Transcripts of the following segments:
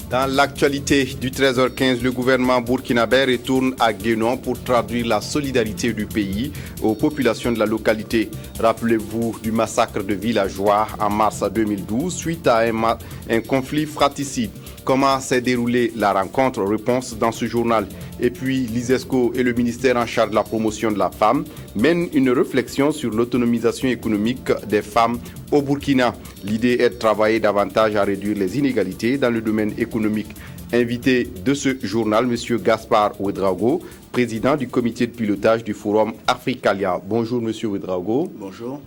Dans l'actualité du 13h15, le gouvernement burkinabé retourne à Guénon pour traduire la solidarité du pays aux populations de la localité. Rappelez-vous du massacre de villageois en mars 2012 suite à un conflit fratricide. Comment s'est déroulée la rencontre? Réponse dans ce journal. Et puis l'ISESCO et le ministère en charge de la promotion de la femme mènent une réflexion sur l'autonomisation économique des femmes au Burkina. L'idée est de travailler davantage à réduire les inégalités dans le domaine économique. Invité de ce journal, M. Gaspard Ouedraogo, président du comité de pilotage du Forum Africalia. Bonjour M. Ouedraogo. Bonjour.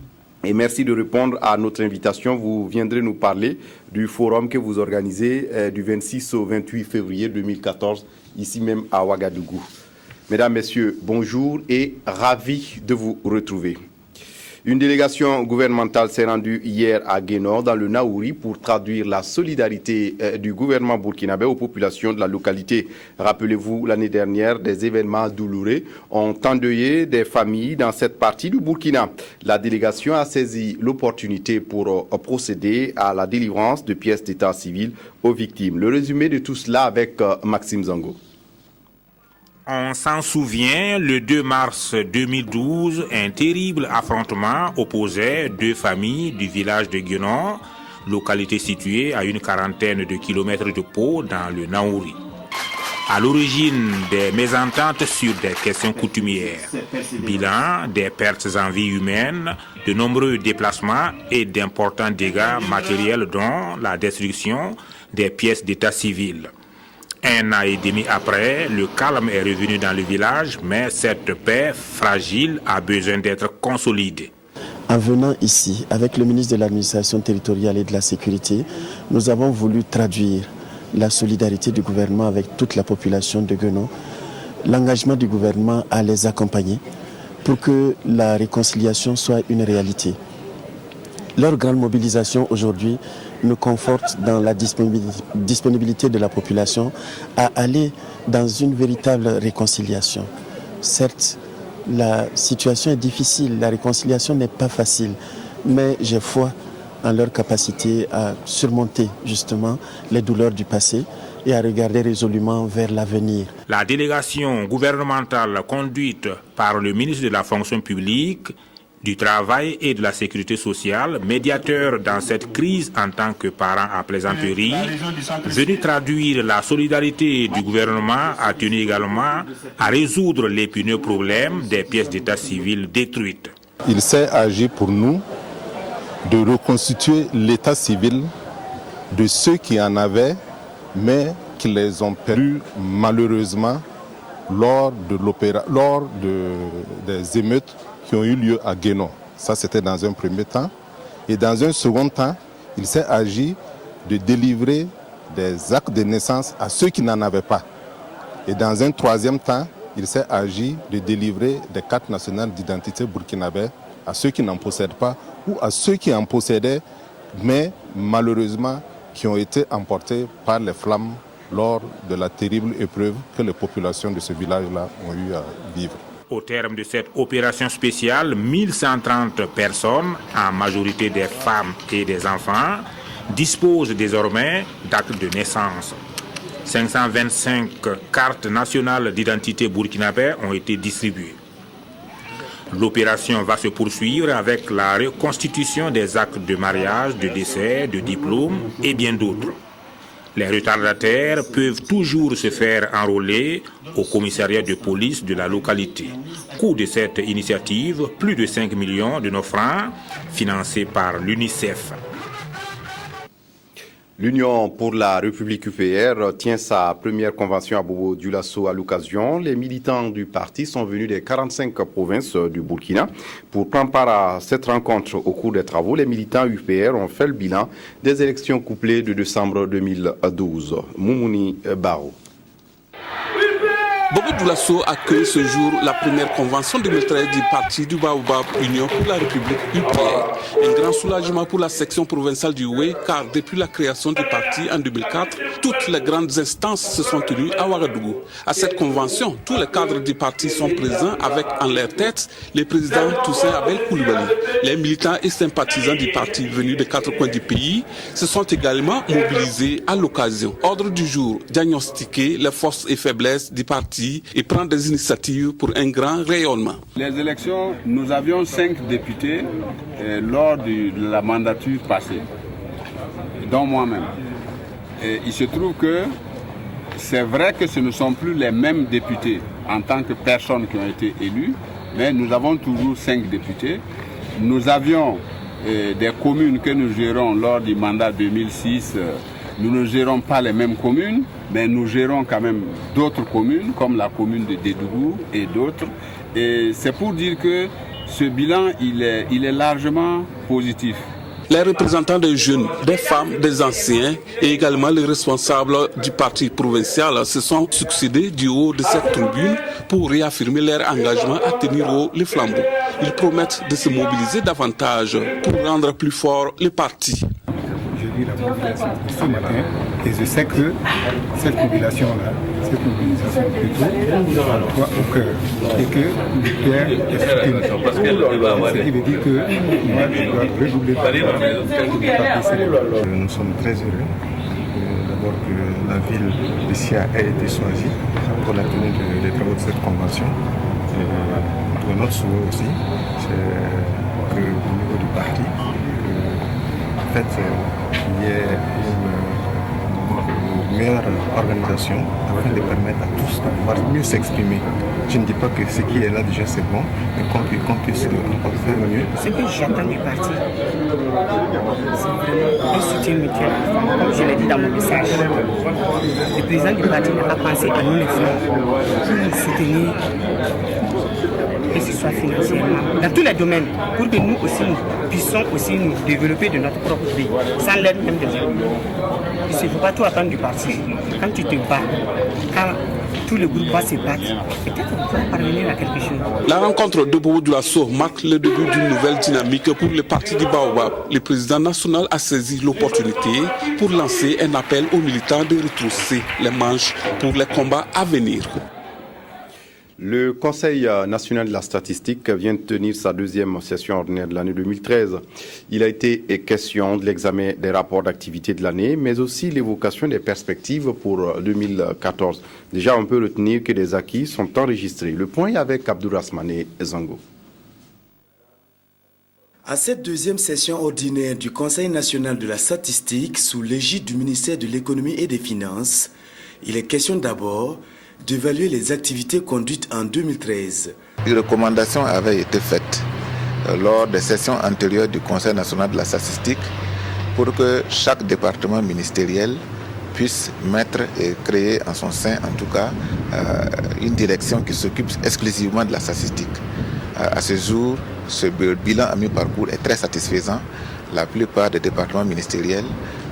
Et merci de répondre à notre invitation. Vous viendrez nous parler du forum que vous organisez du 26 au 28 février 2014, ici même à Ouagadougou. Mesdames, Messieurs, bonjour et ravi de vous retrouver. Une délégation gouvernementale s'est rendue hier à Guénon, dans le Naouri, pour traduire la solidarité du gouvernement burkinabé aux populations de la localité. Rappelez-vous, l'année dernière, des événements douloureux ont endeuillé des familles dans cette partie du Burkina. La délégation a saisi l'opportunité pour procéder à la délivrance de pièces d'état civil aux victimes. Le résumé de tout cela avec Maxime Zango. On s'en souvient, le 2 mars 2012, un terrible affrontement opposait deux familles du village de Guénon, localité située à une quarantaine de kilomètres de Pau dans le Naouri. À l'origine des mésententes sur des questions coutumières, bilan des pertes en vie humaine, de nombreux déplacements et d'importants dégâts matériels dont la destruction des pièces d'état civil. Un an et demi après, le calme est revenu dans le village, mais cette paix fragile a besoin d'être consolidée. En venant ici, avec le ministre de l'Administration territoriale et de la Sécurité, nous avons voulu traduire la solidarité du gouvernement avec toute la population de Guénon, l'engagement du gouvernement à les accompagner pour que la réconciliation soit une réalité. Leur grande mobilisation aujourd'hui nous conforte dans la disponibilité de la population à aller dans une véritable réconciliation. Certes, la situation est difficile, la réconciliation n'est pas facile, mais j'ai foi en leur capacité à surmonter justement les douleurs du passé et à regarder résolument vers l'avenir. La délégation gouvernementale conduite par le ministre de la Fonction publique, du Travail et de la Sécurité sociale, médiateur dans cette crise en tant que parent à plaisanterie, venu traduire la solidarité du gouvernement, a tenu également à résoudre l'épineux problème des pièces d'état civil détruites. Il s'est agi pour nous de reconstituer l'état civil de ceux qui en avaient, mais qui les ont perdus malheureusement lors des émeutes qui ont eu lieu à Guénon. Ça, c'était dans un premier temps. Et dans un second temps, il s'est agi de délivrer des actes de naissance à ceux qui n'en avaient pas. Et dans un troisième temps, il s'est agi de délivrer des cartes nationales d'identité burkinabé à ceux qui n'en possèdent pas ou à ceux qui en possédaient, mais malheureusement qui ont été emportés par les flammes lors de la terrible épreuve que les populations de ce village-là ont eu à vivre. Au terme de cette opération spéciale, 1130 personnes, en majorité des femmes et des enfants, disposent désormais d'actes de naissance. 525 cartes nationales d'identité burkinabé ont été distribuées. L'opération va se poursuivre avec la reconstitution des actes de mariage, de décès, de diplôme et bien d'autres. Les retardataires peuvent toujours se faire enrôler au commissariat de police de la localité. Coût de cette initiative, plus de 5 millions de nos francs, financés par l'UNICEF. L'Union pour la République UPR tient sa première convention à Bobo-Dioulasso à l'occasion. Les militants du parti sont venus des 45 provinces du Burkina pour prendre part à cette rencontre. Au cours des travaux, les militants UPR ont fait le bilan des élections couplées de décembre 2012. Moumouni Barou. Bobo-Dioulasso accueille ce jour la première convention 2013 du parti du Baobab, Union pour la République UPR. Un grand soulagement pour la section provinciale du Oué, car depuis la création du parti en 2004, toutes les grandes instances se sont tenues à Ouagadougou. À cette convention, tous les cadres du parti sont présents avec en leur tête le président Toussaint Abel Coulibaly. Les militants et sympathisants du parti venus des 4 coins du pays se sont également mobilisés à l'occasion. Ordre du jour, diagnostiquer les forces et faiblesses du parti et prendre des initiatives pour un grand rayonnement. Les élections, nous avions 5 députés lors de la mandature passée, dont moi-même. Et il se trouve que c'est vrai que ce ne sont plus les mêmes députés en tant que personnes qui ont été élues, mais nous avons toujours 5 députés. Nous avions des communes que nous gérons lors du mandat 2006. Nous ne gérons pas les mêmes communes, mais nous gérons quand même d'autres communes, comme la commune de Dédougou et d'autres. Et c'est pour dire que ce bilan, il est largement positif. Les représentants des jeunes, des femmes, des anciens et également les responsables du parti provincial se sont succédés du haut de cette tribune pour réaffirmer leur engagement à tenir haut les flambeaux. Ils promettent de se mobiliser davantage pour rendre plus fort le parti. J'ai vu la mobilisation ce matin et je sais que cette mobilisation-là, plutôt toi au cœur et que le Père est soutenu. Ce qui veut dire que moi je dois redoubler de Nous sommes très heureux d'abord que la ville de Sia ait été choisie pour la tenue des travaux de cette convention. Et notre souhait aussi, c'est qu'au niveau du parti, en fait, il y ait une meilleure organisation afin de permettre à tous de pouvoir mieux s'exprimer. Je ne dis pas que ce qui est là déjà c'est bon, mais qu'on puisse encore faire mieux. Ce que j'attends du parti, c'est vraiment un soutien mutuel. Comme je l'ai dit dans mon message, le président du parti n'a pas pensé à nous les femmes pour nous soutenir, que ce soit financièrement, dans tous les domaines, pour que nous aussi nous puissions aussi nous développer de notre propre vie, sans l'aide même des autres. Il ne faut pas tout attendre du parti. Quand tu te bats, quand tout le groupe va se battre, peut-être qu'on peut parvenir à quelque chose. La rencontre de Bobo Dioulasso marque le début d'une nouvelle dynamique pour le parti du Baobab. Le président national a saisi l'opportunité pour lancer un appel aux militants de retrousser les manches pour les combats à venir. Le Conseil national de la statistique vient de tenir sa 2e session ordinaire de l'année 2013. Il a été question de l'examen des rapports d'activité de l'année, mais aussi l'évocation des perspectives pour 2014. Déjà, on peut retenir que des acquis sont enregistrés. Le point est avec Abdourahmane Zango. À cette 2e session ordinaire du Conseil national de la statistique, sous l'égide du ministère de l'économie et des finances, il est question d'abord d'évaluer les activités conduites en 2013. Des recommandations avaient été faites lors des sessions antérieures du Conseil national de la statistique pour que chaque département ministériel puisse mettre et créer en son sein, en tout cas, une direction qui s'occupe exclusivement de la statistique. À ce jour, ce bilan à mi-parcours est très satisfaisant. La plupart des départements ministériels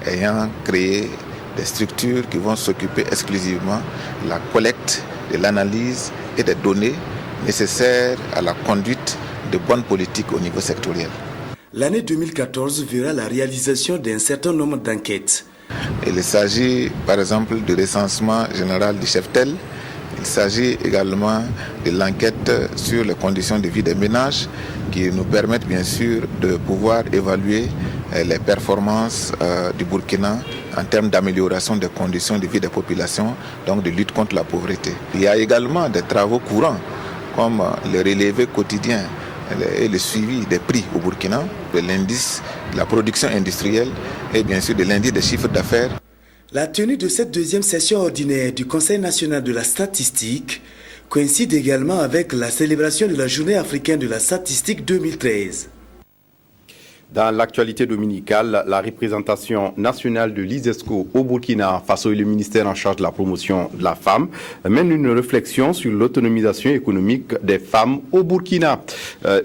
ayant créé des structures qui vont s'occuper exclusivement de la collecte, de l'analyse et des données nécessaires à la conduite de bonnes politiques au niveau sectoriel. L'année 2014 verra la réalisation d'un certain nombre d'enquêtes. Il s'agit par exemple du recensement général du cheptel. Il s'agit également de l'enquête sur les conditions de vie des ménages qui nous permettent bien sûr de pouvoir évaluer les performances du Burkina en termes d'amélioration des conditions de vie des populations, donc de lutte contre la pauvreté. Il y a également des travaux courants comme le relevé quotidien et le suivi des prix au Burkina, de l'indice de la production industrielle et bien sûr de l'indice des chiffres d'affaires. La tenue de cette 2e session ordinaire du Conseil national de la statistique coïncide également avec la célébration de la Journée africaine de la statistique 2013. Dans l'actualité dominicale, la représentation nationale de l'ISESCO au Burkina Faso et le ministère en charge de la promotion de la femme mène une réflexion sur l'autonomisation économique des femmes au Burkina.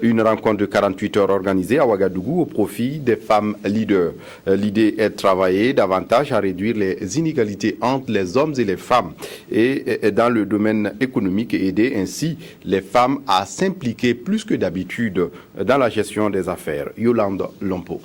Une rencontre de 48 heures organisée à Ouagadougou au profit des femmes leaders. L'idée est de travailler davantage à réduire les inégalités entre les hommes et les femmes et dans le domaine économique et aider ainsi les femmes à s'impliquer plus que d'habitude dans la gestion des affaires. Yolande Lompo.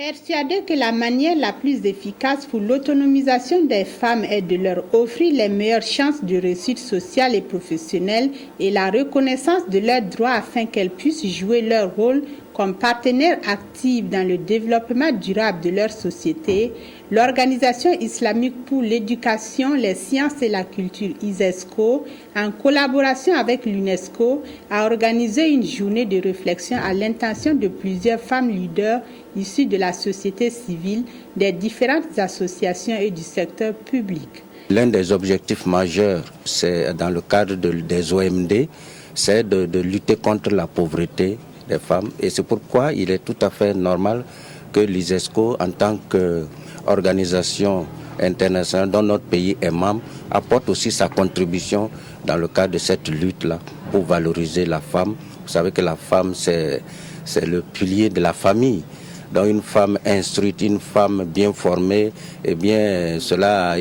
Persuadés que la manière la plus efficace pour l'autonomisation des femmes est de leur offrir les meilleures chances de réussite sociale et professionnelle et la reconnaissance de leurs droits afin qu'elles puissent jouer leur rôle comme partenaires actifs dans le développement durable de leur société, l'Organisation islamique pour l'éducation, les sciences et la culture ISESCO, en collaboration avec l'UNESCO, a organisé une journée de réflexion à l'intention de plusieurs femmes leaders issues de la société civile, des différentes associations et du secteur public. L'un des objectifs majeurs, c'est dans le cadre des OMD, c'est de lutter contre la pauvreté des femmes. Et c'est pourquoi il est tout à fait normal que l'ISESCO, en tant qu'organisation internationale dont notre pays est membre, apporte aussi sa contribution dans le cadre de cette lutte-là pour valoriser la femme. Vous savez que la femme, c'est le pilier de la famille. Donc une femme instruite, une femme bien formée, eh bien cela a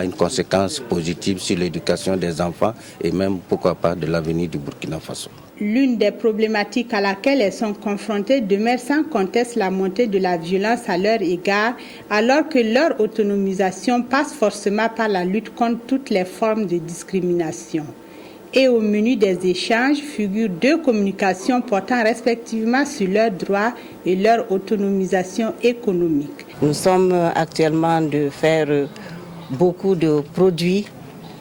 une conséquence positive sur l'éducation des enfants et même, pourquoi pas, de l'avenir du Burkina Faso. L'une des problématiques à laquelle elles sont confrontées demeure sans conteste la montée de la violence à leur égard, alors que leur autonomisation passe forcément par la lutte contre toutes les formes de discrimination. Et au menu des échanges figurent 2 communications portant respectivement sur leurs droits et leur autonomisation économique. Nous sommes actuellement de faire beaucoup de produits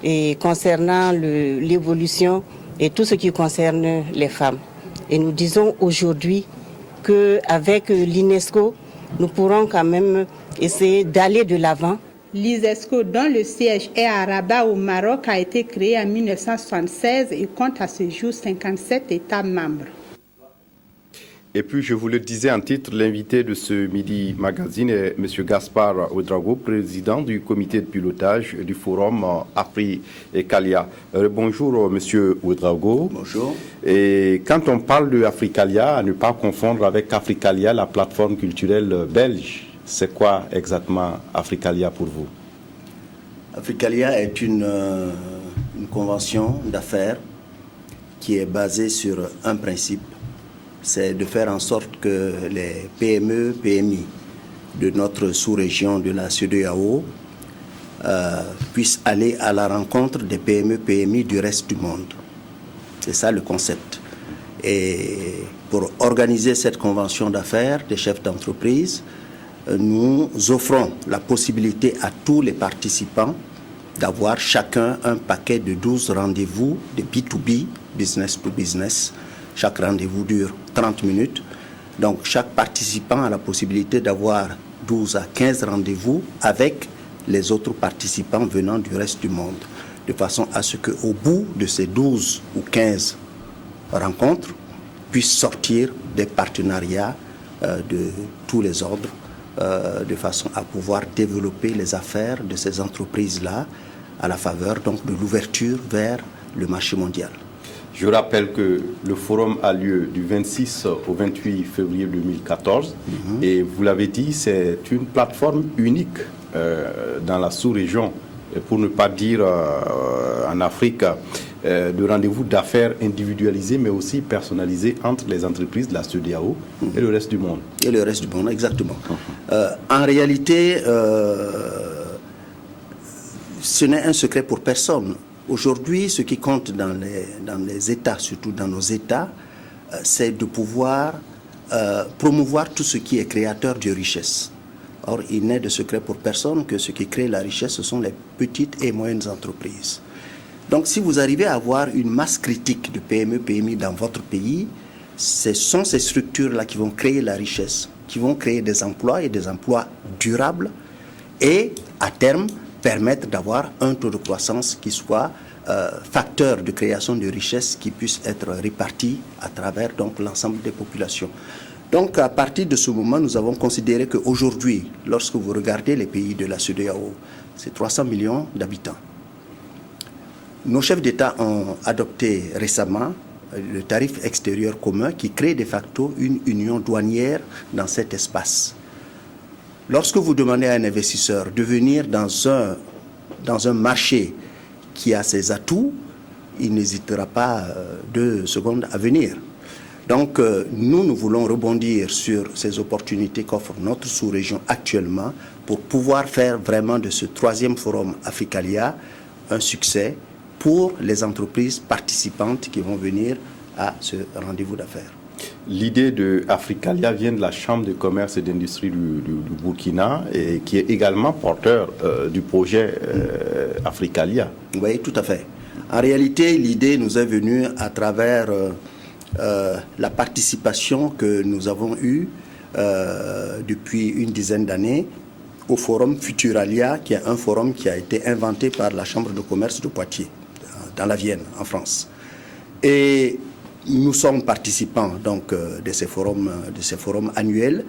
et concernant l'évolution et tout ce qui concerne les femmes. Et nous disons aujourd'hui qu'avec l'UNESCO, nous pourrons quand même essayer d'aller de l'avant. L'ISESCO, dont le siège est à Rabat au Maroc, a été créé en 1976 et compte à ce jour 57 États membres. Et puis, je vous le disais en titre, l'invité de ce Midi Magazine est M. Gaspard Ouedraogo, président du comité de pilotage du forum Africalia. Bonjour, M. Ouedraogo. Bonjour. Et quand on parle de Africalia, à ne pas confondre avec Africalia, la plateforme culturelle belge, c'est quoi exactement Africalia pour vous? Africalia est une convention d'affaires qui est basée sur un principe, c'est de faire en sorte que les PME, PMI de notre sous-région de la CEDEAO puissent aller à la rencontre des PME, PMI du reste du monde. C'est ça le concept. Et pour organiser cette convention d'affaires des chefs d'entreprise, nous offrons la possibilité à tous les participants d'avoir chacun un paquet de 12 rendez-vous de B2B, business to business. Chaque rendez-vous dure 30 minutes. Donc chaque participant a la possibilité d'avoir 12 à 15 rendez-vous avec les autres participants venant du reste du monde. De façon à ce qu'au bout de ces 12 ou 15 rencontres, puissent sortir des partenariats de tous les ordres, de façon à pouvoir développer les affaires de ces entreprises-là à la faveur donc de l'ouverture vers le marché mondial. Je rappelle que le forum a lieu du 26 au 28 février 2014 et vous l'avez dit, c'est une plateforme unique dans la sous-région, pour ne pas dire en Afrique, de rendez-vous d'affaires individualisés mais aussi personnalisés entre les entreprises de la CEDEAO et le reste du monde. Et le reste du monde, exactement. En réalité, ce n'est un secret pour personne. Aujourd'hui, ce qui compte dans les États, surtout dans nos États, c'est de pouvoir promouvoir tout ce qui est créateur de richesse. Or, il n'est de secret pour personne que ce qui crée la richesse, ce sont les petites et moyennes entreprises. Donc, si vous arrivez à avoir une masse critique de PME, PMI dans votre pays, ce sont ces structures-là qui vont créer la richesse, qui vont créer des emplois et des emplois durables et, à terme, permettre d'avoir un taux de croissance qui soit facteur de création de richesse qui puisse être réparti à travers donc l'ensemble des populations. Donc à partir de ce moment, nous avons considéré qu'aujourd'hui, lorsque vous regardez les pays de la CEDEAO, c'est 300 millions d'habitants. Nos chefs d'État ont adopté récemment le tarif extérieur commun qui crée de facto une union douanière dans cet espace. Lorsque vous demandez à un investisseur de venir dans un marché qui a ses atouts, il n'hésitera pas 2 secondes à venir. Donc nous voulons rebondir sur ces opportunités qu'offre notre sous-région actuellement pour pouvoir faire vraiment de ce 3e forum Africalia un succès pour les entreprises participantes qui vont venir à ce rendez-vous d'affaires. L'idée de Africalia vient de la Chambre de commerce et d'industrie du Burkina, et qui est également porteur du projet Africalia. Oui, tout à fait. En réalité, l'idée nous est venue à travers la participation que nous avons eue depuis une dizaine d'années au forum Futuralia, qui est un forum qui a été inventé par la Chambre de commerce de Poitiers, dans la Vienne, en France. Et nous sommes participants donc de ces forums annuels,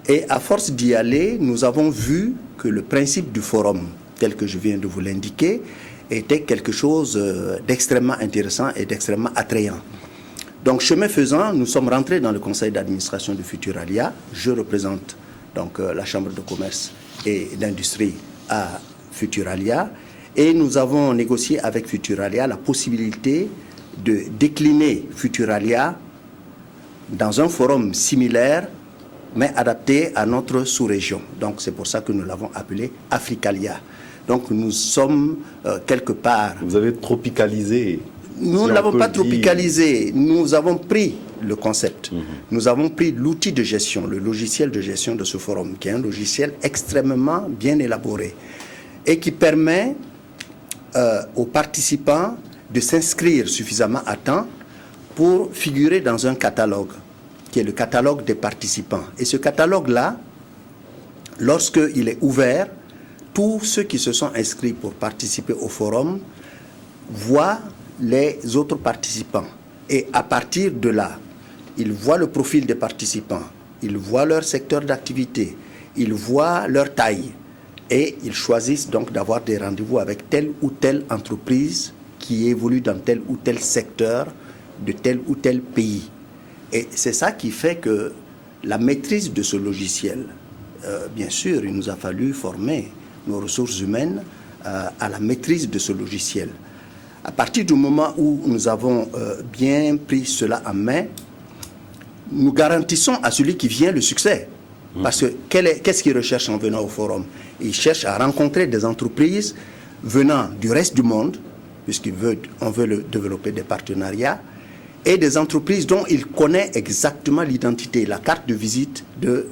et à force d'y aller, nous avons vu que le principe du forum, tel que je viens de vous l'indiquer, était quelque chose d'extrêmement intéressant et d'extrêmement attrayant. Donc, chemin faisant, nous sommes rentrés dans le conseil d'administration de Futuralia. Je représente donc la Chambre de commerce et d'industrie à Futuralia, et nous avons négocié avec Futuralia la possibilité de décliner Futuralia dans un forum similaire, mais adapté à notre sous-région. Donc c'est pour ça que nous l'avons appelé Africalia. Donc nous sommes quelque part... Vous avez tropicalisé. Nous ne l'avons pas tropicalisé, nous avons pris le concept, nous avons pris l'outil de gestion, le logiciel de gestion de ce forum, qui est un logiciel extrêmement bien élaboré et qui permet aux participants de s'inscrire suffisamment à temps pour figurer dans un catalogue, qui est le catalogue des participants. Et ce catalogue-là, lorsqu'il est ouvert, tous ceux qui se sont inscrits pour participer au forum voient les autres participants. Et à partir de là, ils voient le profil des participants, ils voient leur secteur d'activité, ils voient leur taille, et ils choisissent donc d'avoir des rendez-vous avec telle ou telle entreprise qui évolue dans tel ou tel secteur de tel ou tel pays. Et c'est ça qui fait que la maîtrise de ce logiciel, bien sûr, il nous a fallu former nos ressources humaines à la maîtrise de ce logiciel. À partir du moment où nous avons bien pris cela en main, nous garantissons à celui qui vient le succès. Parce que qu'est-ce qu'il recherche en venant au forum? Il cherche à rencontrer des entreprises venant du reste du monde, puisqu'on veut développer des partenariats, et des entreprises dont il connaît exactement l'identité, la carte de visite de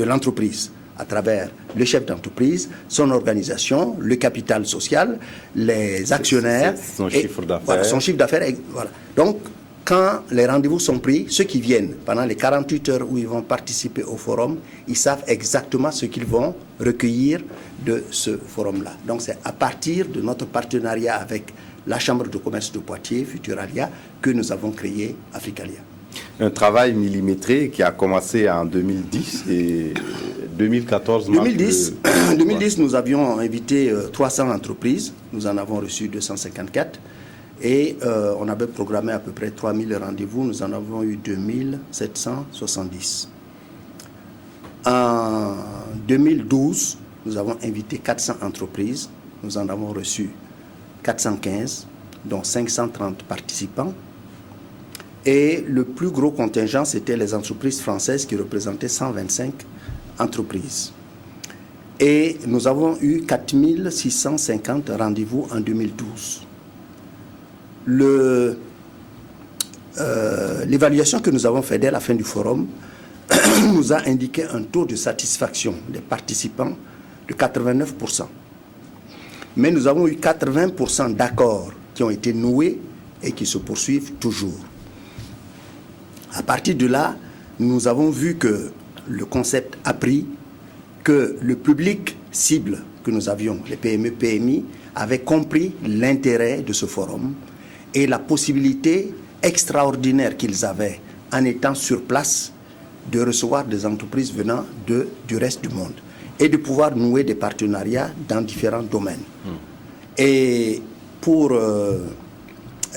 l'entreprise, à travers le chef d'entreprise, son organisation, le capital social, les actionnaires, son chiffre d'affaires. Voilà, son chiffre d'affaires. Voilà. Donc, quand les rendez-vous sont pris, ceux qui viennent pendant les 48 heures où ils vont participer au forum, ils savent exactement ce qu'ils vont recueillir de ce forum-là. Donc, c'est à partir de notre partenariat avec la Chambre de commerce de Poitiers, Futuralia, que nous avons créé Africalia. Un travail millimétré qui a commencé en 2010 et 2014. 2010, nous avions invité 300 entreprises, nous en avons reçu 254 et on avait programmé à peu près 3000 rendez-vous, nous en avons eu 2770. En 2012, nous avons invité 400 entreprises, nous en avons reçu 415, dont 530 participants. Et le plus gros contingent, c'était les entreprises françaises qui représentaient 125 entreprises. Et nous avons eu 4650 rendez-vous en 2012. L'évaluation que nous avons faite dès la fin du forum nous a indiqué un taux de satisfaction des participants de 89%. Mais nous avons eu 80% d'accords qui ont été noués et qui se poursuivent toujours. À partir de là, nous avons vu que le concept a pris, que le public cible que nous avions, les PME, PMI, avaient compris l'intérêt de ce forum et la possibilité extraordinaire qu'ils avaient, en étant sur place, de recevoir des entreprises venant du reste du monde et de pouvoir nouer des partenariats dans différents domaines. Et pour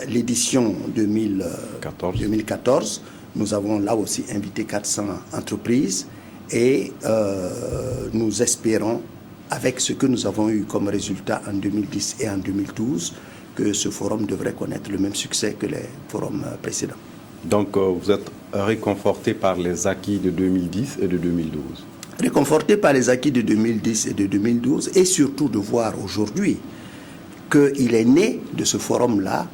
l'édition 2014, nous avons là aussi invité 400 entreprises et nous espérons, avec ce que nous avons eu comme résultat en 2010 et en 2012, que ce forum devrait connaître le même succès que les forums précédents. Donc vous êtes réconforté par les acquis de 2010 et de 2012. Réconforté par les acquis de 2010 et de 2012, et surtout de voir aujourd'hui qu'il est né de ce forum-là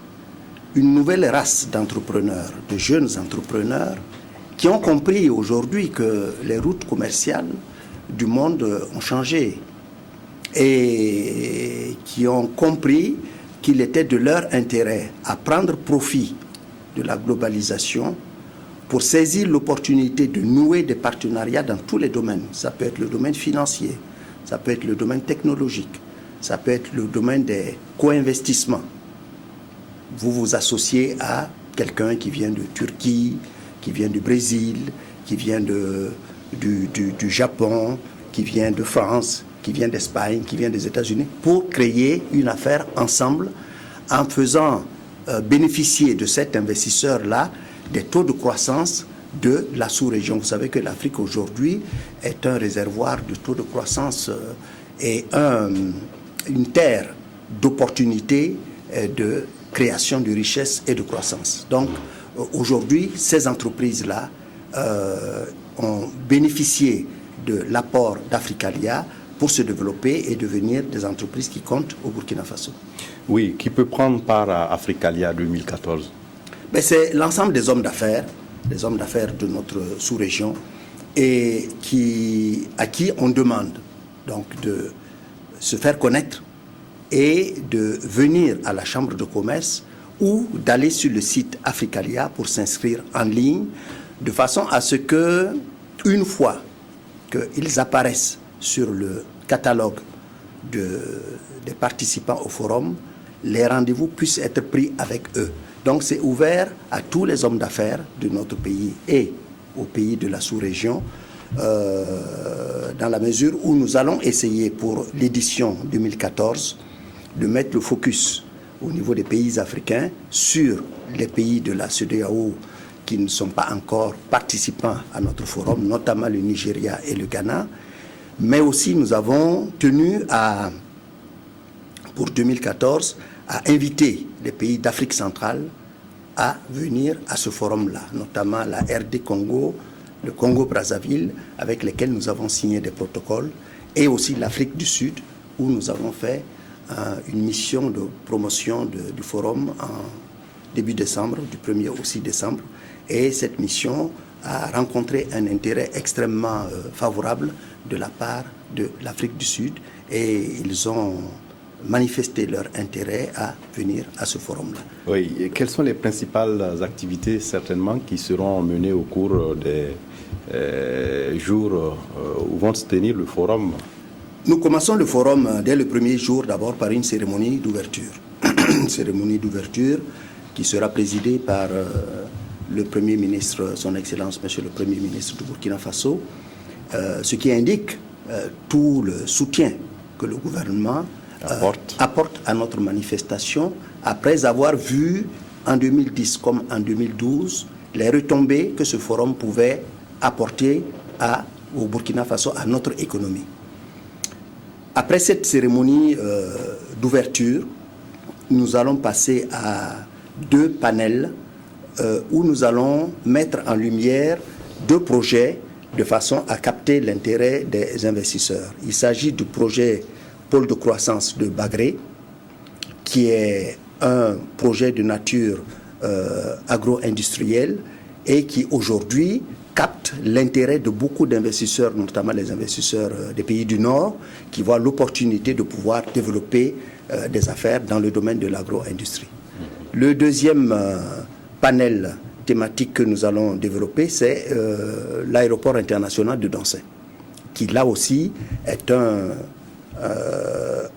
une nouvelle race d'entrepreneurs, de jeunes entrepreneurs, qui ont compris aujourd'hui que les routes commerciales du monde ont changé et qui ont compris qu'il était de leur intérêt à prendre profit de la globalisation pour saisir l'opportunité de nouer des partenariats dans tous les domaines. Ça peut être le domaine financier, ça peut être le domaine technologique, ça peut être le domaine des co-investissements. Vous vous associez à quelqu'un qui vient de Turquie, qui vient du Brésil, qui vient du Japon, qui vient de France, qui vient d'Espagne, qui vient des États-Unis, pour créer une affaire ensemble en faisant bénéficier de cet investisseur-là des taux de croissance de la sous-région. Vous savez que l'Afrique aujourd'hui est un réservoir de taux de croissance et une terre d'opportunités de création de richesse et de croissance. Donc aujourd'hui, ces entreprises-là ont bénéficié de l'apport d'Africalia pour se développer et devenir des entreprises qui comptent au Burkina Faso. Oui, qui peut prendre part à Africalia 2014? Mais c'est l'ensemble des hommes d'affaires de notre sous-région, et à qui on demande donc de se faire connaître et de venir à la chambre de commerce ou d'aller sur le site Africalia pour s'inscrire en ligne, de façon à ce que, une fois qu'ils apparaissent sur le catalogue des participants au forum, les rendez-vous puissent être pris avec eux. Donc c'est ouvert à tous les hommes d'affaires de notre pays et aux pays de la sous-région, dans la mesure où nous allons essayer pour l'édition 2014 de mettre le focus au niveau des pays africains sur les pays de la CEDEAO qui ne sont pas encore participants à notre forum, notamment le Nigeria et le Ghana. Mais aussi nous avons tenu pour 2014 à inviter les pays d'Afrique centrale à venir à ce forum-là, notamment la RD Congo, le Congo-Brazzaville, avec lesquels nous avons signé des protocoles, et aussi l'Afrique du Sud, où nous avons fait une mission de promotion du forum en début décembre, du 1er au 6 décembre. Et cette mission a rencontré un intérêt extrêmement favorable de la part de l'Afrique du Sud, et ils ont manifesté leur intérêt à venir à ce forum-là. Oui, et quelles sont les principales activités certainement qui seront menées au cours des jours où vont se tenir le forum? Nous commençons le forum dès le premier jour d'abord par une cérémonie d'ouverture. Une cérémonie d'ouverture qui sera présidée par le Premier ministre, son Excellence, Monsieur le Premier ministre du Burkina Faso, ce qui indique tout le soutien que le gouvernement apporte à notre manifestation, après avoir vu en 2010 comme en 2012 les retombées que ce forum pouvait apporter au Burkina Faso, à notre économie. Après cette cérémonie d'ouverture, nous allons passer à 2 panels où nous allons mettre en lumière 2 projets de façon à capter l'intérêt des investisseurs. Il s'agit du projet Pôle de croissance de Bagré, qui est un projet de nature agro-industrielle et qui aujourd'hui capte l'intérêt de beaucoup d'investisseurs, notamment les investisseurs des pays du Nord, qui voient l'opportunité de pouvoir développer des affaires dans le domaine de l'agro-industrie. Le deuxième panel thématique que nous allons développer, c'est l'aéroport international de Dansé, qui là aussi est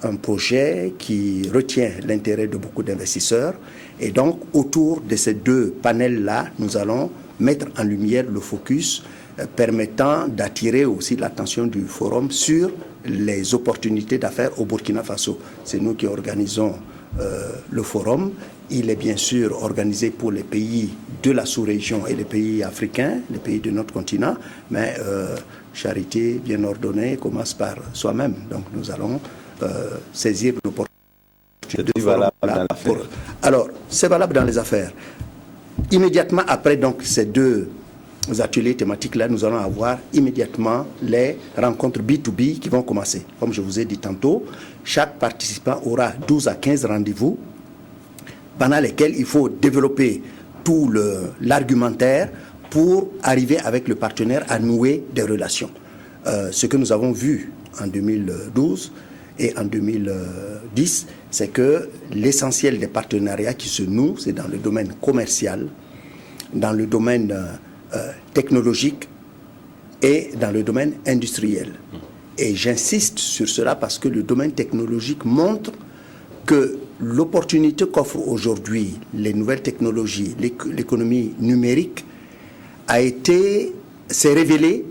un projet qui retient l'intérêt de beaucoup d'investisseurs. Et donc, autour de ces 2 panels-là, nous allons mettre en lumière le focus permettant d'attirer aussi l'attention du forum sur les opportunités d'affaires au Burkina Faso. C'est nous qui organisons le forum. Il est bien sûr organisé pour les pays de la sous-région et les pays africains, les pays de notre continent, mais charité bien ordonnée commence par soi-même. Donc nous allons saisir l'opportunité. C'est valable dans les affaires. Alors, c'est valable dans les affaires. Immédiatement après donc, ces deux ateliers thématiques-là, nous allons avoir immédiatement les rencontres B2B qui vont commencer. Comme je vous ai dit tantôt, chaque participant aura 12 à 15 rendez-vous pendant lesquels il faut développer tout l'argumentaire pour arriver avec le partenaire à nouer des relations. Ce que nous avons vu en 2012 et en 2010, c'est que l'essentiel des partenariats qui se nouent, c'est dans le domaine commercial, dans le domaine technologique et dans le domaine industriel. Et j'insiste sur cela parce que le domaine technologique montre que l'opportunité qu'offrent aujourd'hui les nouvelles technologies, l'économie numérique, s'est révélée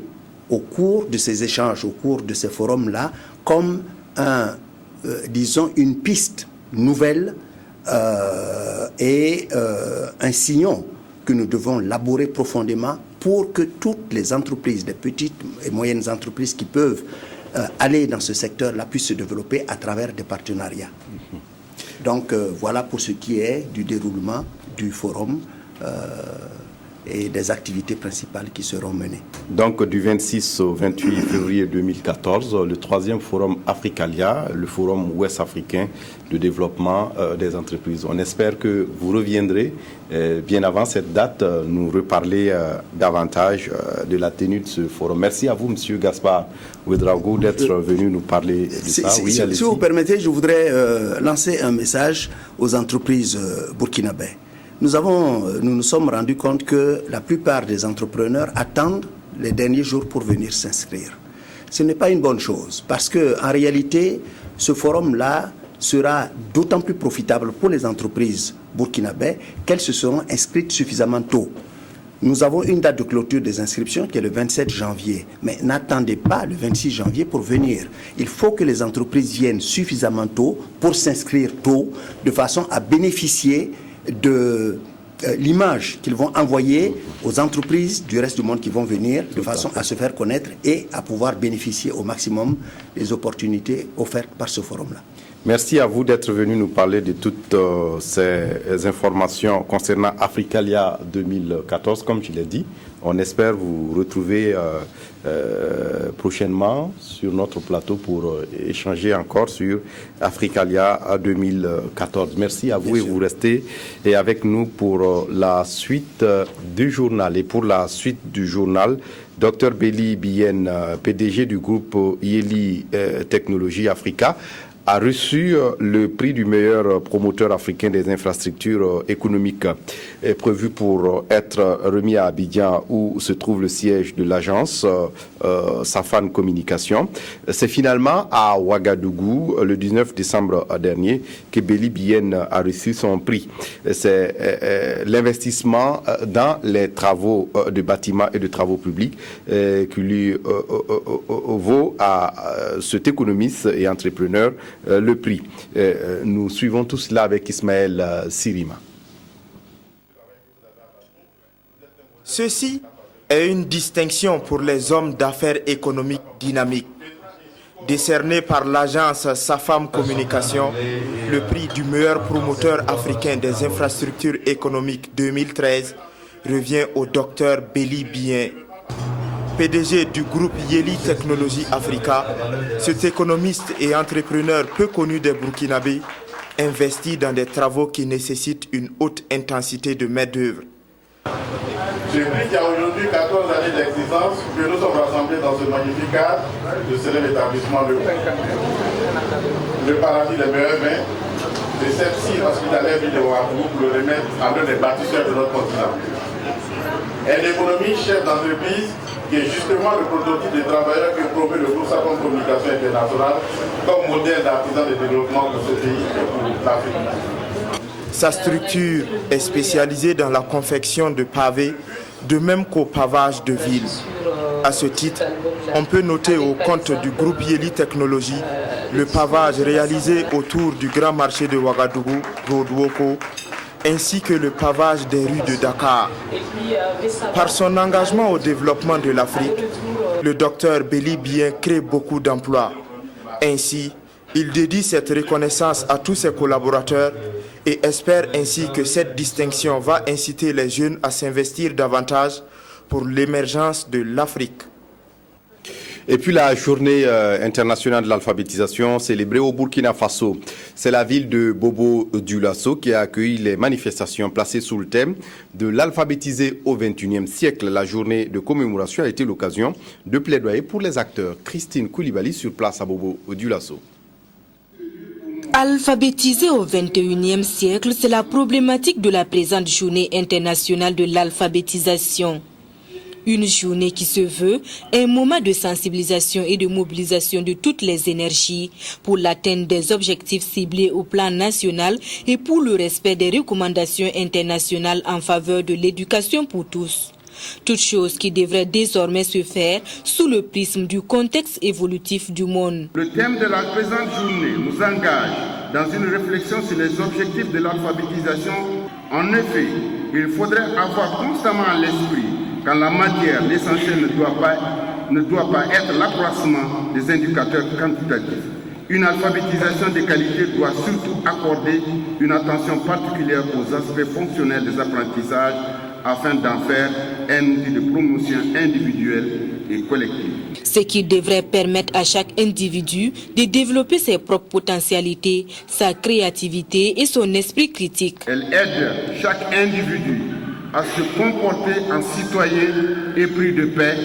au cours de ces échanges, au cours de ces forums-là, comme disons, une piste nouvelle et un sillon que nous devons laborer profondément pour que toutes les entreprises, les petites et moyennes entreprises qui peuvent aller dans ce secteur-là puissent se développer à travers des partenariats. Donc voilà pour ce qui est du déroulement du forum et des activités principales qui seront menées. Donc du 26 au 28 février 2014, le 3e forum Africalia, le forum ouest-africain de développement des entreprises. On espère que vous reviendrez bien avant cette date nous reparler davantage de la tenue de ce forum. Merci à vous, M. Gaspard Ouedraogo, d'être venu nous parler de ça. Si vous permettez, je voudrais lancer un message aux entreprises burkinabées. Nous nous sommes rendus compte que la plupart des entrepreneurs attendent les derniers jours pour venir s'inscrire. Ce n'est pas une bonne chose parce qu'en réalité, ce forum-là sera d'autant plus profitable pour les entreprises burkinabées qu'elles se seront inscrites suffisamment tôt. Nous avons une date de clôture des inscriptions qui est le 27 janvier. Mais n'attendez pas le 26 janvier pour venir. Il faut que les entreprises viennent suffisamment tôt pour s'inscrire tôt de façon à bénéficier de l'image qu'ils vont envoyer aux entreprises du reste du monde qui vont venir de façon à se faire connaître et à pouvoir bénéficier au maximum des opportunités offertes par ce forum-là. Merci à vous d'être venu nous parler de toutes ces informations concernant Africalia 2014. Comme je l'ai dit, on espère vous retrouver prochainement sur notre plateau pour échanger encore sur Africalia 2014. Merci à vous. Bien et sûr. Vous restez avec nous pour la suite du journal. Et pour la suite du journal, Dr Belly Bien, PDG du groupe Yeli Technologie Africa, a reçu le prix du meilleur promoteur africain des infrastructures économiques prévu pour être remis à Abidjan où se trouve le siège de l'agence Safan Communication. C'est finalement à Ouagadougou le 19 décembre dernier que Belly Bien a reçu son prix. C'est l'investissement dans les travaux de bâtiments et de travaux publics qui lui vaut à cet économiste et entrepreneur le prix. Nous suivons tout cela avec Ismaël Sirima. Ceci est une distinction pour les hommes d'affaires économiques dynamiques. Décerné par l'agence Safam Communication, le prix du meilleur promoteur africain des infrastructures économiques 2013 revient au docteur Belly Bien. PDG du groupe Yeli Technologie Africa, cet économiste et entrepreneur peu connu des Burkinabés investit dans des travaux qui nécessitent une haute intensité de main-d'œuvre. Ce prix qui a aujourd'hui 14 années d'existence, que nous sommes rassemblés dans ce magnifique cadre de ce établissement le paradis des meilleurs vins, de cette hospitalière ville de Ouagadougou pour le remettre en l'un des bâtisseurs de notre continent. Un économiste chef d'entreprise qui est justement le prototype des travailleurs que promet le groupe Safam Communication Internationale comme modèle d'artisan de développement pour ce pays et pour l'Afrique. Sa structure est spécialisée dans la confection de pavés, de même qu'au pavage de ville. À ce titre, on peut noter au compte du groupe Yeli Technologie le pavage réalisé autour du grand marché de Ouagadougou, Roadwoko, ainsi que le pavage des rues de Dakar. Par son engagement au développement de l'Afrique, le docteur Belly Bien crée beaucoup d'emplois. Ainsi, Il dédie cette reconnaissance à tous ses collaborateurs et espère ainsi que cette distinction va inciter les jeunes à s'investir davantage pour l'émergence de l'Afrique. Et puis la journée internationale de l'alphabétisation célébrée au Burkina Faso. C'est la ville de Bobo Dioulasso qui a accueilli les manifestations placées sous le thème de l'alphabétiser au XXIe siècle. La journée de commémoration a été l'occasion de plaidoyer pour les acteurs. Christine Koulibaly sur place à Bobo Dioulasso. Alphabétiser au XXIe siècle, c'est la problématique de la présente journée internationale de l'alphabétisation. Une journée qui se veut un moment de sensibilisation et de mobilisation de toutes les énergies pour l'atteinte des objectifs ciblés au plan national et pour le respect des recommandations internationales en faveur de l'éducation pour tous. Toute chose qui devrait désormais se faire sous le prisme du contexte évolutif du monde. Le thème de la présente journée nous engage dans une réflexion sur les objectifs de l'alphabétisation. En effet, il faudrait avoir constamment à l'esprit qu'en la matière, l'essentiel ne doit pas être l'accroissement des indicateurs quantitatifs. Une alphabétisation de qualité doit surtout accorder une attention particulière aux aspects fonctionnels des apprentissages afin d'en faire un outil de promotion individuelle et collective. Ce qui devrait permettre à chaque individu de développer ses propres potentialités, sa créativité et son esprit critique. Elle aide chaque individu à se comporter en citoyen épris de paix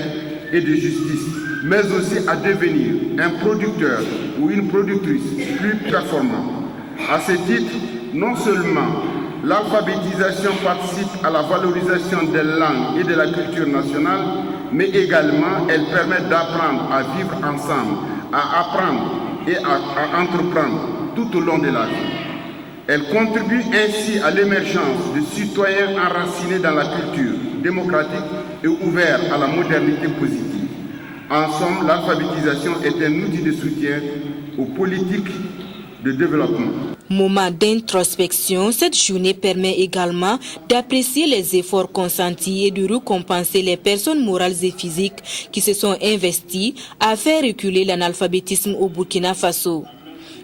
et de justice, mais aussi à devenir un producteur ou une productrice plus performant. À ce titre, non seulement l'alphabétisation participe à la valorisation des langues et de la culture nationale, mais également elle permet d'apprendre à vivre ensemble, à apprendre et à entreprendre tout au long de la vie. Elle contribue ainsi à l'émergence de citoyens enracinés dans la culture démocratique et ouverts à la modernité positive. En somme, l'alphabétisation est un outil de soutien aux politiques de développement. Moment d'introspection, cette journée permet également d'apprécier les efforts consentis et de récompenser les personnes morales et physiques qui se sont investies à faire reculer l'analphabétisme au Burkina Faso.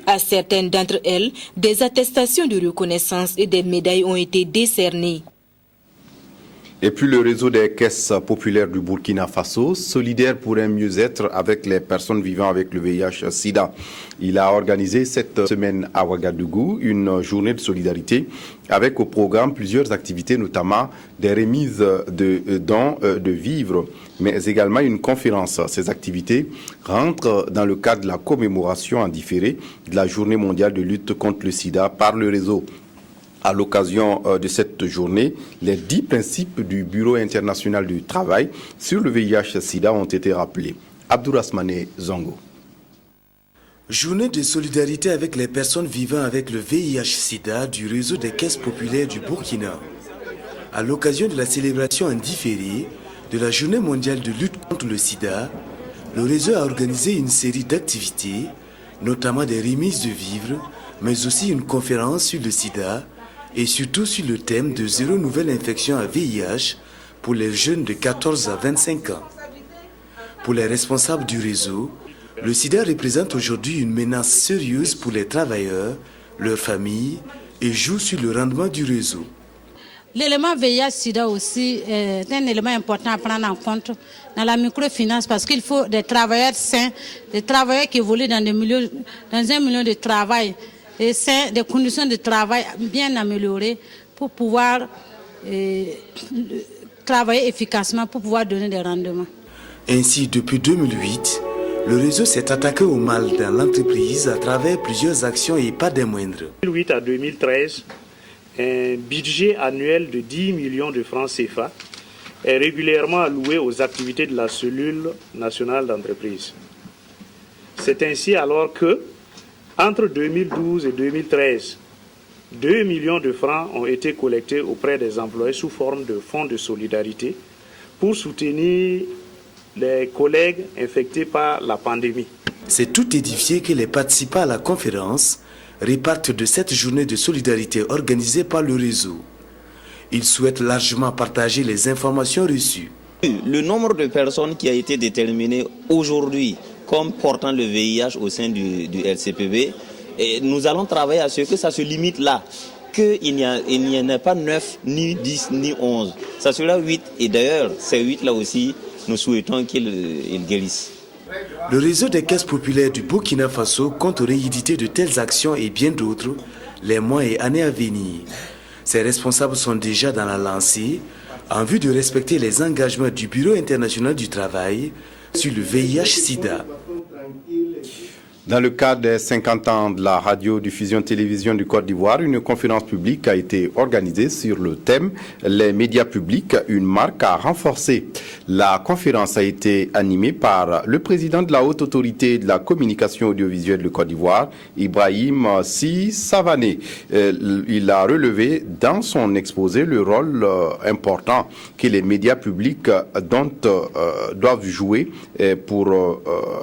À certaines d'entre elles, des attestations de reconnaissance et des médailles ont été décernées. Et puis le réseau des caisses populaires du Burkina Faso, solidaire pour un mieux-être avec les personnes vivant avec le VIH-Sida. Il a organisé cette semaine à Ouagadougou une journée de solidarité avec au programme plusieurs activités, notamment des remises de dons de vivres, mais également une conférence. Ces activités rentrent dans le cadre de la commémoration en différé de la Journée mondiale de lutte contre le sida par le réseau. À l'occasion de cette journée, les 10 principes du Bureau international du travail sur le VIH-Sida ont été rappelés. Abdourahmane Zongo. Journée de solidarité avec les personnes vivant avec le VIH-Sida du réseau des caisses populaires du Burkina. À l'occasion de la célébration en différé de la Journée mondiale de lutte contre le sida, le réseau a organisé une série d'activités, notamment des remises de vivres, mais aussi une conférence sur le sida, et surtout sur le thème de zéro nouvelle infection à VIH pour les jeunes de 14 à 25 ans. Pour les responsables du réseau, le sida représente aujourd'hui une menace sérieuse pour les travailleurs, leurs familles et joue sur le rendement du réseau. L'élément VIH-Sida aussi est un élément important à prendre en compte dans la microfinance parce qu'il faut des travailleurs sains, des travailleurs qui évoluent dans un milieu de travail et sains, des conditions de travail bien améliorées pour pouvoir travailler efficacement, pour pouvoir donner des rendements. Ainsi, depuis 2008, le réseau s'est attaqué au mal dans l'entreprise à travers plusieurs actions et pas des moindres. De 2008 à 2013, un budget annuel de 10 millions de francs CFA est régulièrement alloué aux activités de la cellule nationale d'entreprise. C'est ainsi alors que, entre 2012 et 2013, 2 millions de francs ont été collectés auprès des employés sous forme de fonds de solidarité pour soutenir les collègues infectés par la pandémie. C'est tout édifié que les participants à la conférence repartent de cette journée de solidarité organisée par le réseau. Ils souhaitent largement partager les informations reçues. Le nombre de personnes qui a été déterminé aujourd'hui comme portant le VIH au sein du LCPB. Et nous allons travailler à ce que ça se limite là, qu'il n'y en ait pas 9, ni 10, ni 11. Ça sera 8, et d'ailleurs, ces 8-là aussi, nous souhaitons qu'ils guérissent. Le réseau des caisses populaires du Burkina Faso compte rééditer de telles actions et bien d'autres les mois et années à venir. Ces responsables sont déjà dans la lancée en vue de respecter les engagements du Bureau international du travail sur le VIH-Sida. Dans le cadre des 50 ans de la radiodiffusion-télévision du Côte d'Ivoire, une conférence publique a été organisée sur le thème « Les médias publics, une marque à renforcer ». La conférence a été animée par le président de la Haute Autorité de la Communication Audiovisuelle du Côte d'Ivoire, Ibrahim Sy Savané. Il a relevé dans son exposé le rôle important que les médias publics doivent jouer pour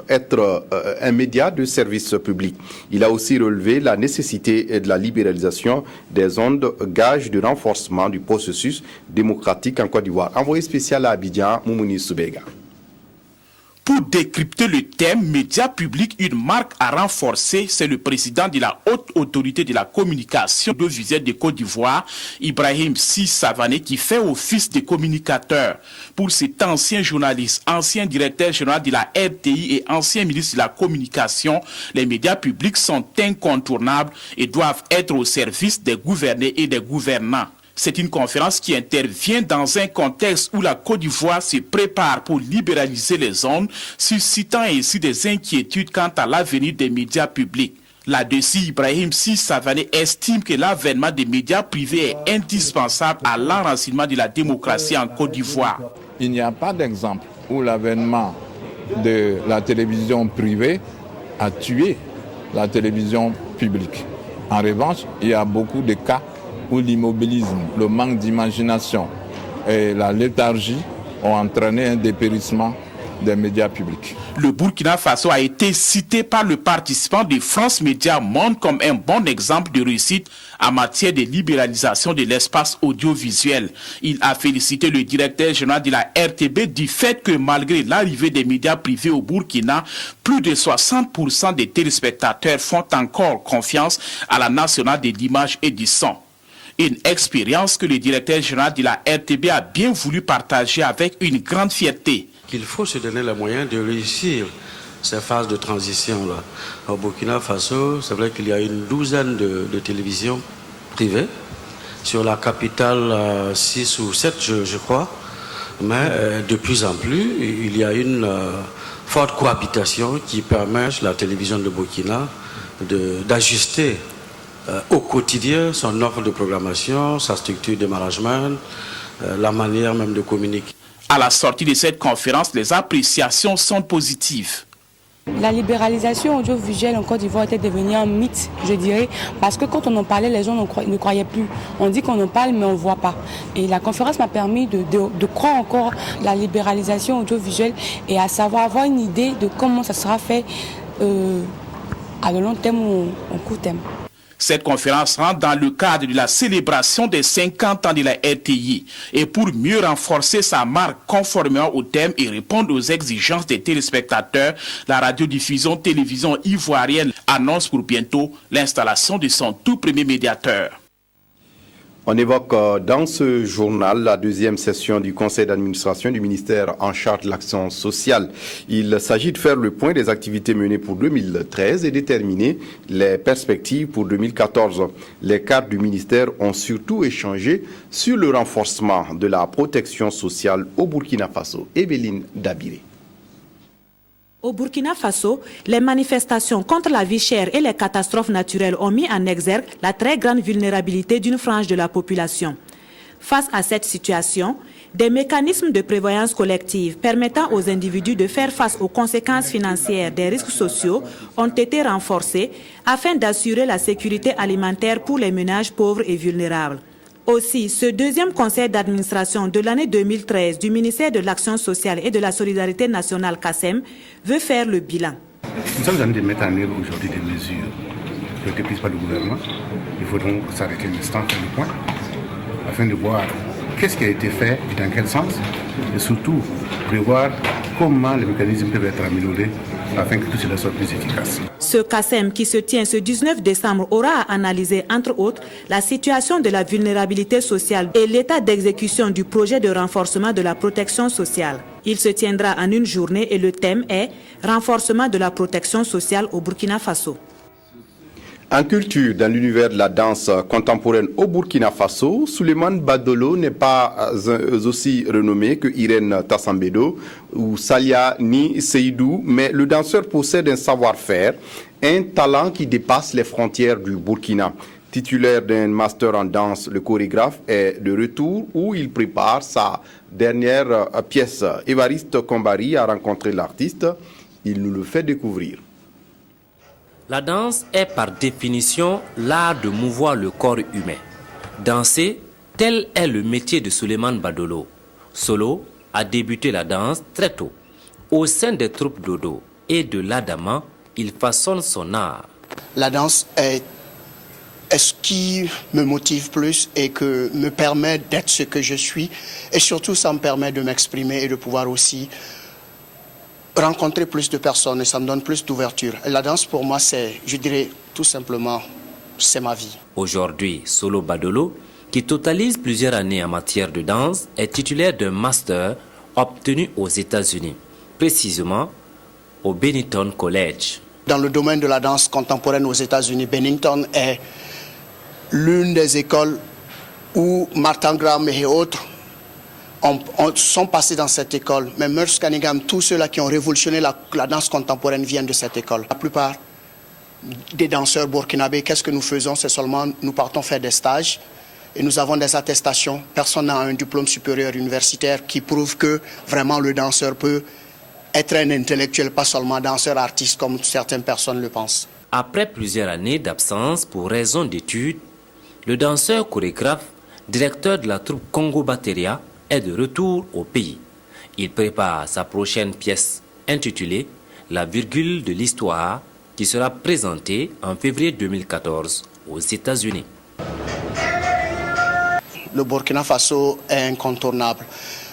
être un média de service public. Il a aussi relevé la nécessité de la libéralisation des ondes, gage de renforcement du processus démocratique en Côte d'Ivoire. Envoyé spécial à Abidjan, Moumouni Soubega. Pour décrypter le thème « Médias publics, une marque à renforcer », c'est le président de la Haute Autorité de la Communication Audiovisuelle de Côte d'Ivoire, Ibrahim Sy Savané, qui fait office de communicateur. Pour cet ancien journaliste, ancien directeur général de la RTI et ancien ministre de la Communication, les médias publics sont incontournables et doivent être au service des gouvernés et des gouvernants. C'est une conférence qui intervient dans un contexte où la Côte d'Ivoire se prépare pour libéraliser les zones, suscitant ainsi des inquiétudes quant à l'avenir des médias publics. Là-dessus, Ibrahim Sy Savané estime que l'avènement des médias privés est indispensable à l'enracinement de la démocratie en Côte d'Ivoire. Il n'y a pas d'exemple où l'avènement de la télévision privée a tué la télévision publique. En revanche, il y a beaucoup de cas où l'immobilisme, le manque d'imagination et la léthargie ont entraîné un dépérissement des médias publics. Le Burkina Faso a été cité par le participant de France Média Monde comme un bon exemple de réussite en matière de libéralisation de l'espace audiovisuel. Il a félicité le directeur général de la RTB du fait que malgré l'arrivée des médias privés au Burkina, plus de 60% des téléspectateurs font encore confiance à la nationale de l'image et du son. Une expérience que le directeur général de la RTB a bien voulu partager avec une grande fierté. Il faut se donner les moyens de réussir ces phases de transition-là. Au Burkina Faso, c'est vrai qu'il y a une douzaine de télévisions privées. Sur la capitale, 6 ou 7, je crois. Mais de plus en plus, il y a une forte cohabitation qui permet à la télévision de Burkina d'ajuster au quotidien son offre de programmation, sa structure de management, la manière même de communiquer. À la sortie de cette conférence, les appréciations sont positives. La libéralisation audiovisuelle en Côte d'Ivoire était devenue un mythe, je dirais, parce que quand on en parlait, les gens ne croyaient plus. On dit qu'on en parle, mais on ne voit pas. Et la conférence m'a permis de croire encore la libéralisation audiovisuelle et à savoir avoir une idée de comment ça sera fait à le long terme ou au court terme. Cette conférence rentre dans le cadre de la célébration des 50 ans de la RTI et pour mieux renforcer sa marque conformément au thème et répondre aux exigences des téléspectateurs, la radiodiffusion télévision ivoirienne annonce pour bientôt l'installation de son tout premier médiateur. On évoque dans ce journal la deuxième session du conseil d'administration du ministère en charge de l'action sociale. Il s'agit de faire le point des activités menées pour 2013 et déterminer les perspectives pour 2014. Les cadres du ministère ont surtout échangé sur le renforcement de la protection sociale au Burkina Faso. Evelyne Dabiré. Au Burkina Faso, les manifestations contre la vie chère et les catastrophes naturelles ont mis en exergue la très grande vulnérabilité d'une frange de la population. Face à cette situation, des mécanismes de prévoyance collective permettant aux individus de faire face aux conséquences financières des risques sociaux ont été renforcés afin d'assurer la sécurité alimentaire pour les ménages pauvres et vulnérables. Aussi, ce deuxième conseil d'administration de l'année 2013 du ministère de l'Action sociale et de la solidarité nationale CASEM veut faire le bilan. Nous sommes en train de mettre en œuvre aujourd'hui des mesures qui ont été prises par le gouvernement. Il faut donc s'arrêter un instant, faire le point, afin de voir qu'est-ce qui a été fait et dans quel sens, et surtout prévoir comment les mécanismes peuvent être améliorés afin que tout cela soit plus efficace. Ce CASEM qui se tient ce 19 décembre aura à analyser, entre autres, la situation de la vulnérabilité sociale et l'état d'exécution du projet de renforcement de la protection sociale. Il se tiendra en une journée et le thème est « Renforcement de la protection sociale au Burkina Faso ». En culture, dans l'univers de la danse contemporaine au Burkina Faso, Souleymane Badolo n'est pas aussi renommé que Irène Tassambedo ou Salia ni Seydou, mais le danseur possède un savoir-faire, un talent qui dépasse les frontières du Burkina. Titulaire d'un master en danse, le chorégraphe est de retour où il prépare sa dernière pièce. Évariste Kombari a rencontré l'artiste, il nous le fait découvrir. La danse est par définition l'art de mouvoir le corps humain. Danser, tel est le métier de Souleymane Badolo. Solo a débuté la danse très tôt. Au sein des troupes d'Odo et de l'Adama, il façonne son art. La danse est ce qui me motive plus et que me permet d'être ce que je suis. Et surtout, ça me permet de m'exprimer et de pouvoir aussi rencontrer plus de personnes et ça me donne plus d'ouverture. Et la danse pour moi, c'est, je dirais tout simplement, c'est ma vie. Aujourd'hui, Solo Badolo, qui totalise plusieurs années en matière de danse, est titulaire d'un master obtenu aux États-Unis, précisément au Bennington College. Dans le domaine de la danse contemporaine aux États-Unis, Bennington est l'une des écoles où Martin Graham et autres sont passés dans cette école. Mais Merce Cunningham, tous ceux-là qui ont révolutionné la danse contemporaine viennent de cette école. La plupart des danseurs burkinabés, qu'est-ce que nous faisons? C'est seulement, nous partons faire des stages et nous avons des attestations. Personne n'a un diplôme supérieur universitaire qui prouve que vraiment le danseur peut être un intellectuel, pas seulement danseur artiste comme certaines personnes le pensent. Après plusieurs années d'absence pour raison d'études, le danseur chorégraphe, directeur de la troupe Congo Batteria, est de retour au pays. Il prépare sa prochaine pièce intitulée « La virgule de l'histoire » qui sera présentée en février 2014 aux États-Unis. Le Burkina Faso est incontournable.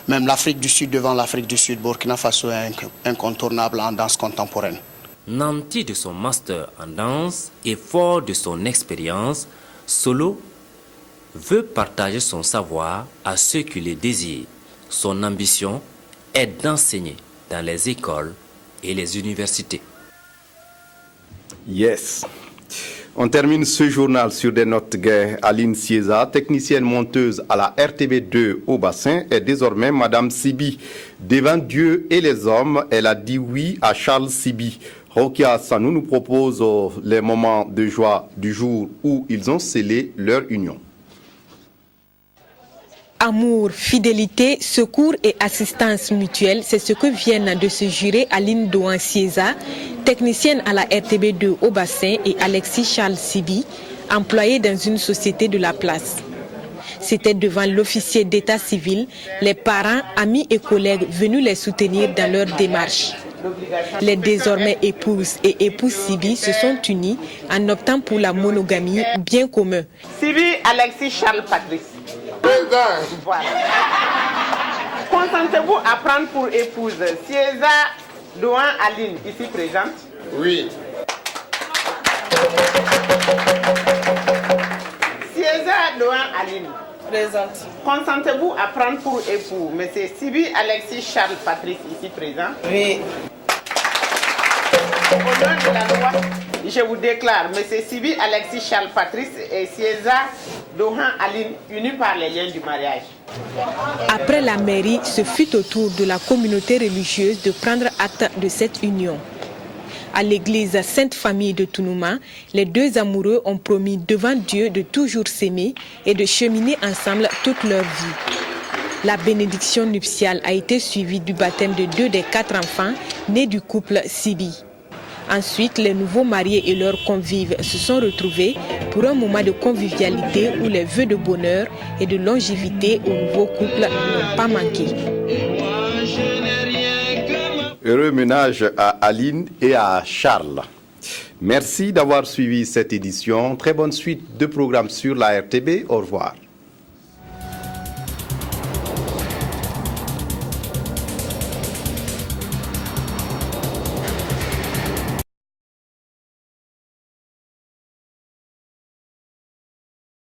Même l'Afrique du Sud, devant l'Afrique du Sud, Burkina Faso est incontournable en danse contemporaine. Nanti de son master en danse et fort de son expérience, Solo veut partager son savoir à ceux qui le désirent. Son ambition est d'enseigner dans les écoles et les universités. Yes. On termine ce journal sur des notes gaies. Aline Sieza, technicienne monteuse à la RTB2 au bassin, est désormais Madame Sibi. Devant Dieu et les hommes, elle a dit oui à Charles Sibi. Rokia Sanou nous propose les moments de joie du jour où ils ont scellé leur union. Amour, fidélité, secours et assistance mutuelle, c'est ce que viennent de se jurer Aline Douan Sieza, technicienne à la RTB2 au bassin, et Alexis Charles Sibi, employé dans une société de la place. C'était devant l'officier d'état civil, les parents, amis et collègues venus les soutenir dans leur démarche. Les désormais épouses et époux Sibi se sont unis en optant pour la monogamie, bien commun. Sibi Alexis Charles Patrice. Voilà. Consentez-vous à prendre pour épouse Sieza Douan Aline, ici présente? Oui. Sieza Douan Aline. Présente. Consentez-vous à prendre pour époux M. Sibi Alexis Charles Patrice, ici présent? Oui. Au nom de la loi, je vous déclare M. Sibi Alexis Charles Patrice et Sieza Douan Aline unis par les liens du mariage. Après la mairie, ce fut au tour de la communauté religieuse de prendre acte de cette union. À l'église Sainte Famille de Tounouma, les deux amoureux ont promis devant Dieu de toujours s'aimer et de cheminer ensemble toute leur vie. La bénédiction nuptiale a été suivie du baptême de 2 des 4 enfants nés du couple Sibi. Ensuite, les nouveaux mariés et leurs convives se sont retrouvés pour un moment de convivialité où les vœux de bonheur et de longévité au nouveau couple n'ont pas manqué. Heureux ménage à Aline et à Charles. Merci d'avoir suivi cette édition. Très bonne suite de programmes sur la RTB. Au revoir.